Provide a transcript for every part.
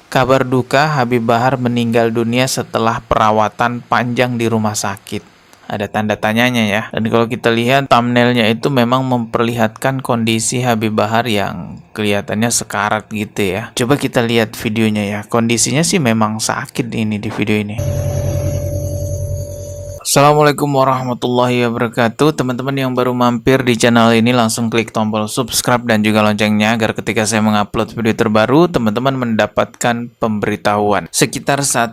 Kabar duka Habib Bahar meninggal dunia setelah perawatan panjang di rumah sakit. Ada tanda tanyanya ya. Dan kalau kita lihat thumbnailnya itu memang memperlihatkan kondisi Habib Bahar yang kelihatannya sekarat gitu ya. Coba kita lihat videonya ya. Kondisinya sih memang sakit ini di video ini. Assalamualaikum warahmatullahi wabarakatuh. Teman-teman yang baru mampir di channel ini langsung klik tombol subscribe dan juga loncengnya agar ketika saya mengupload video terbaru teman-teman mendapatkan pemberitahuan. Sekitar 1-2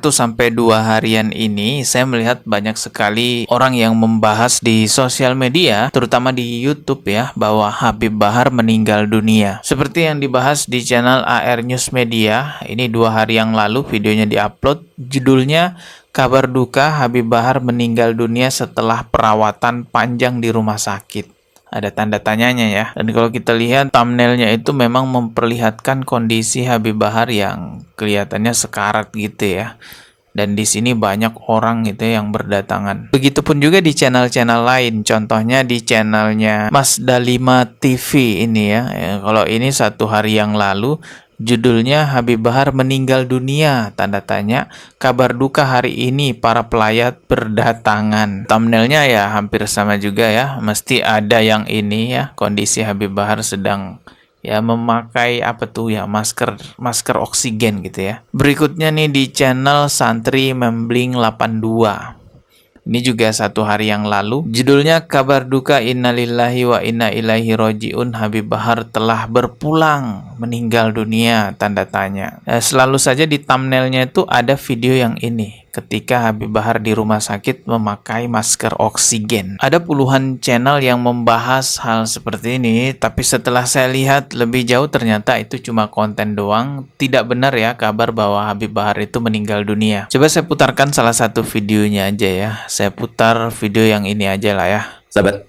harian ini saya melihat banyak sekali orang yang membahas di sosial media, terutama di YouTube ya, bahwa Habib Bahar meninggal dunia. Seperti yang dibahas di channel AR News Media, ini 2 hari yang lalu videonya diupload, judulnya Kabar duka Habib Bahar meninggal dunia setelah perawatan panjang di rumah sakit. Ada tanda tanyanya ya. Dan kalau kita lihat thumbnailnya itu memang memperlihatkan kondisi Habib Bahar yang kelihatannya sekarat gitu ya. Dan di sini banyak orang gitu yang berdatangan. Begitupun juga di channel-channel lain. Contohnya di channelnya Mas Dalima TV ini ya. Kalau ini 1 hari yang lalu, judulnya Habib Bahar meninggal dunia, tanda tanya, kabar duka hari ini para pelayat berdatangan. Thumbnailnya ya hampir sama juga ya, mesti ada yang ini ya, kondisi Habib Bahar sedang ya memakai apa tuh ya, masker oksigen gitu ya. Berikutnya nih di channel Santri Membling 82. Ini juga 1 hari yang lalu. Judulnya kabar duka innalillahi wa inna ilaihi rojiun, Habib Bahar telah berpulang meninggal dunia, tanda tanya. Selalu saja di thumbnailnya itu ada video yang ini. Ketika Habib Bahar di rumah sakit memakai masker oksigen. Ada puluhan channel yang membahas hal seperti ini. Tapi setelah saya lihat lebih jauh ternyata itu cuma konten doang. Tidak benar ya kabar bahwa Habib Bahar itu meninggal dunia. Coba saya putarkan salah satu videonya aja ya. Saya putar video yang ini aja lah ya. Sahabat,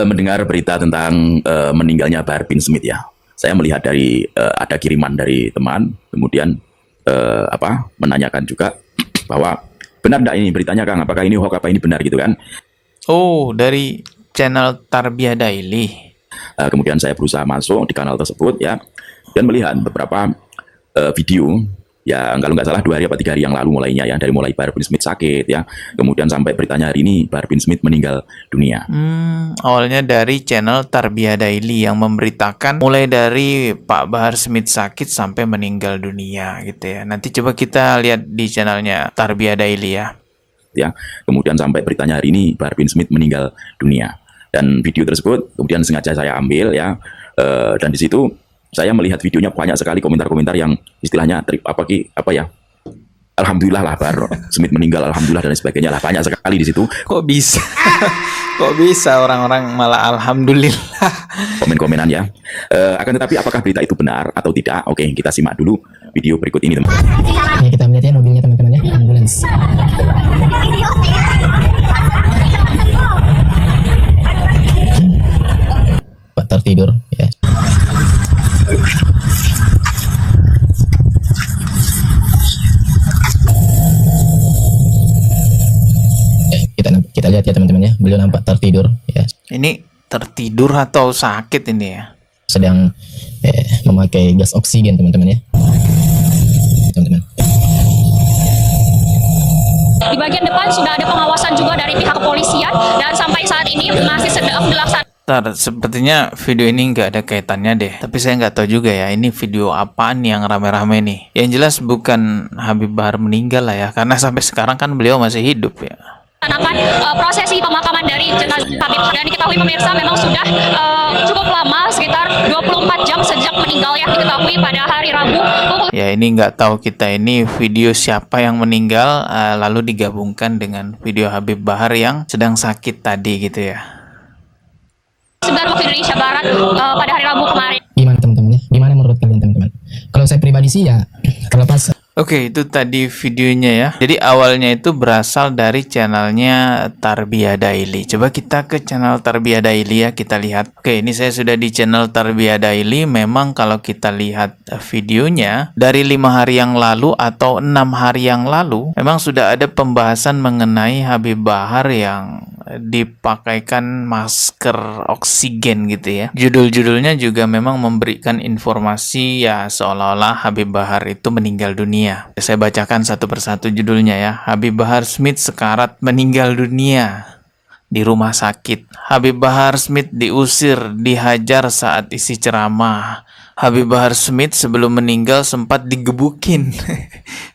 mendengar berita tentang meninggalnya Bahar bin Smith ya. Saya melihat dari ada kiriman dari teman, kemudian menanyakan juga bahwa benar enggak ini beritanya Kang, apakah ini hoax apa ini benar gitu kan. Oh, dari channel Tarbiyah Daily. Kemudian saya berusaha masuk di kanal tersebut ya, dan melihat beberapa video ya, kalau nggak salah 2 hari atau 3 hari yang lalu mulainya ya, dari mulai Bahar bin Smith sakit ya, kemudian sampai beritanya hari ini Bahar bin Smith meninggal dunia. Awalnya dari channel Tarbiyah Daily yang memberitakan mulai dari Pak Bahar Smith sakit sampai meninggal dunia gitu ya. Nanti coba kita lihat di channelnya Tarbiyah Daily ya. Ya, kemudian sampai beritanya hari ini Bahar bin Smith meninggal dunia. Dan video tersebut kemudian sengaja saya ambil ya, dan di situ saya melihat videonya banyak sekali komentar-komentar yang istilahnya alhamdulillah lah Bahar Smith meninggal, alhamdulillah dan sebagainya lah, banyak sekali di situ. Kok bisa? Kok bisa orang-orang malah alhamdulillah? Komen-komenan ya. Akan tetapi apakah berita itu benar atau tidak? Oke, kita simak dulu video berikut ini teman. Ya, kita melihat ya mobilnya teman-teman ya, ambulans. Pak tertidur ya. Kita lihat ya teman-teman ya, beliau nampak tertidur ya. Ini tertidur atau sakit ini ya? Sedang memakai gas oksigen teman-teman ya. Teman-teman. Di bagian depan sudah ada pengawasan juga dari pihak kepolisian dan sampai saat ini masih sedang dilaksanakan. Sepertinya video ini nggak ada kaitannya deh. Tapi saya nggak tahu juga ya, ini video apaan yang rame-rame nih. Yang jelas bukan Habib Bahar meninggal lah ya, karena sampai sekarang kan beliau masih hidup ya. Prosesi pemakaman dari jenazah Habib, dan diketahui pemirsa memang sudah cukup lama, sekitar 24 jam sejak meninggal yang diketahui pada hari Rabu. Ya ini nggak tahu kita ini video siapa yang meninggal lalu digabungkan dengan video Habib Bahar yang sedang sakit tadi gitu ya. 9 waktu Indonesia Barat pada hari Rabu kemarin. Gimana teman-teman ya? Gimana menurut kalian teman-teman? Kalau saya pribadi sih ya, terlepas. Oke, itu tadi videonya ya. Jadi awalnya itu berasal dari channelnya Tarbiyah Daily. Coba kita ke channel Tarbiyah Daily ya, kita lihat. Oke, ini saya sudah di channel Tarbiyah Daily. Memang kalau kita lihat videonya dari 5 hari yang lalu atau 6 hari yang lalu, memang sudah ada pembahasan mengenai Habib Bahar yang dipakaikan masker oksigen gitu ya. Judul-judulnya juga memang memberikan informasi ya seolah-olah Habib Bahar itu meninggal dunia. Saya bacakan satu persatu judulnya ya. Habib Bahar Smith sekarat meninggal dunia di rumah sakit. Habib Bahar Smith diusir, dihajar saat isi ceramah. Habib Bahar Smith sebelum meninggal sempat digebukin.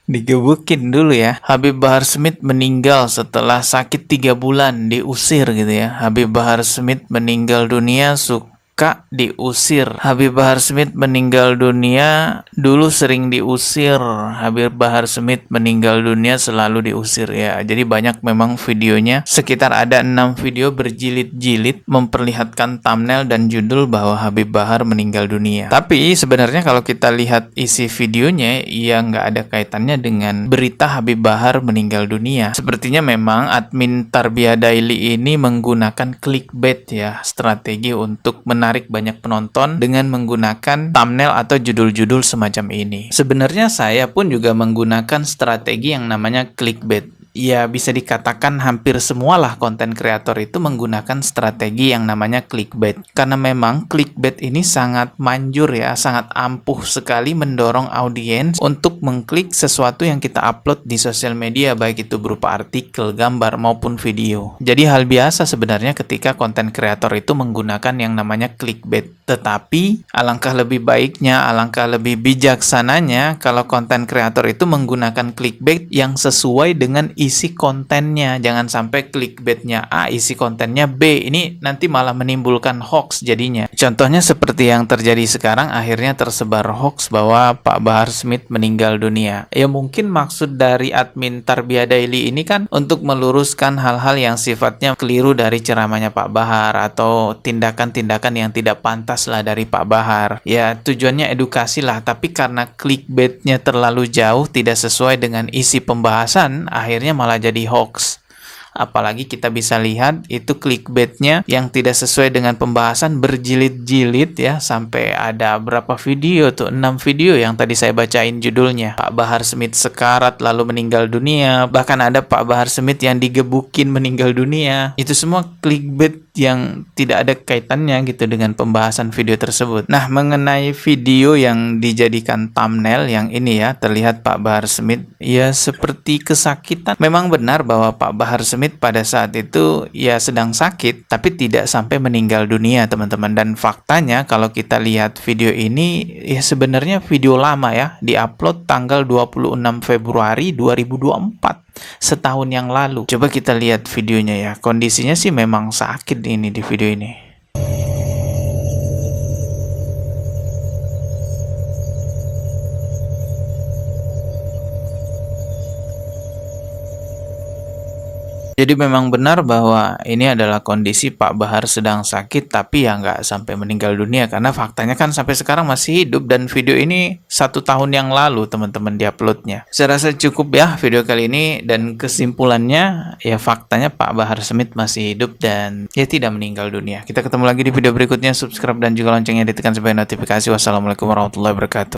Digebukin dulu ya. Habib Bahar Smith meninggal setelah sakit 3 bulan, diusir gitu ya. Habib Bahar Smith meninggal dunia suka diusir. Habib Bahar Smith meninggal dunia dulu sering diusir. Habib Bahar Smith meninggal dunia selalu diusir ya. Jadi banyak memang videonya. Sekitar ada 6 video berjilid-jilid memperlihatkan thumbnail dan judul bahwa Habib Bahar meninggal dunia. Tapi sebenarnya kalau kita lihat isi videonya, ya nggak ada kaitannya dengan berita Habib Bahar meninggal dunia. Sepertinya memang admin Tarbiyah Daily ini menggunakan clickbait ya, strategi untuk menarik banyak penonton dengan menggunakan thumbnail atau judul-judul semacam ini. Sebenarnya saya pun juga menggunakan strategi yang namanya clickbait. Ya bisa dikatakan hampir semualah konten kreator itu menggunakan strategi yang namanya clickbait. Karena memang clickbait ini sangat manjur ya, sangat ampuh sekali mendorong audiens untuk mengklik sesuatu yang kita upload di sosial media, baik itu berupa artikel, gambar, maupun video. Jadi hal biasa sebenarnya ketika konten kreator itu menggunakan yang namanya clickbait. Tetapi alangkah lebih baiknya, alangkah lebih bijaksananya kalau konten kreator itu menggunakan clickbait yang sesuai dengan isi kontennya. Jangan sampai clickbaitnya A, isi kontennya B. Ini nanti malah menimbulkan hoax jadinya. Contohnya seperti yang terjadi sekarang, akhirnya tersebar hoax bahwa Pak Bahar Smith meninggal dunia. Ya mungkin maksud dari admin Tarbiyah Daily ini kan untuk meluruskan hal-hal yang sifatnya keliru dari ceramahnya Pak Bahar atau tindakan-tindakan yang tidak pantas lah dari Pak Bahar. Ya tujuannya edukasi lah, tapi karena clickbaitnya terlalu jauh, tidak sesuai dengan isi pembahasan, akhirnya malah jadi hoax. Apalagi kita bisa lihat itu clickbaitnya yang tidak sesuai dengan pembahasan berjilid-jilid ya, sampai ada berapa video tuh, 6 video yang tadi saya bacain judulnya. Pak Bahar Smith sekarat lalu meninggal dunia, bahkan ada Pak Bahar Smith yang digebukin meninggal dunia. Itu semua clickbait yang tidak ada kaitannya gitu dengan pembahasan video tersebut. Nah, mengenai video yang dijadikan thumbnail yang ini ya, terlihat Pak Bahar Smith ya seperti kesakitan. Memang benar bahwa Pak Bahar Smith pada saat itu ya sedang sakit, tapi tidak sampai meninggal dunia teman-teman. Dan faktanya kalau kita lihat video ini ya sebenarnya video lama ya, diupload tanggal 26 Februari 2024, setahun yang lalu. Coba kita lihat videonya ya. Kondisinya sih memang sakit ini di video ini. Jadi memang benar bahwa ini adalah kondisi Pak Bahar sedang sakit, tapi ya nggak sampai meninggal dunia, karena faktanya kan sampai sekarang masih hidup, dan video ini 1 tahun yang lalu teman-teman diuploadnya. Saya rasa cukup ya video kali ini, dan kesimpulannya ya faktanya Pak Bahar Smith masih hidup dan ya tidak meninggal dunia. Kita ketemu lagi di video berikutnya. Subscribe dan juga loncengnya ditekan sebagai notifikasi. Wassalamualaikum warahmatullahi wabarakatuh.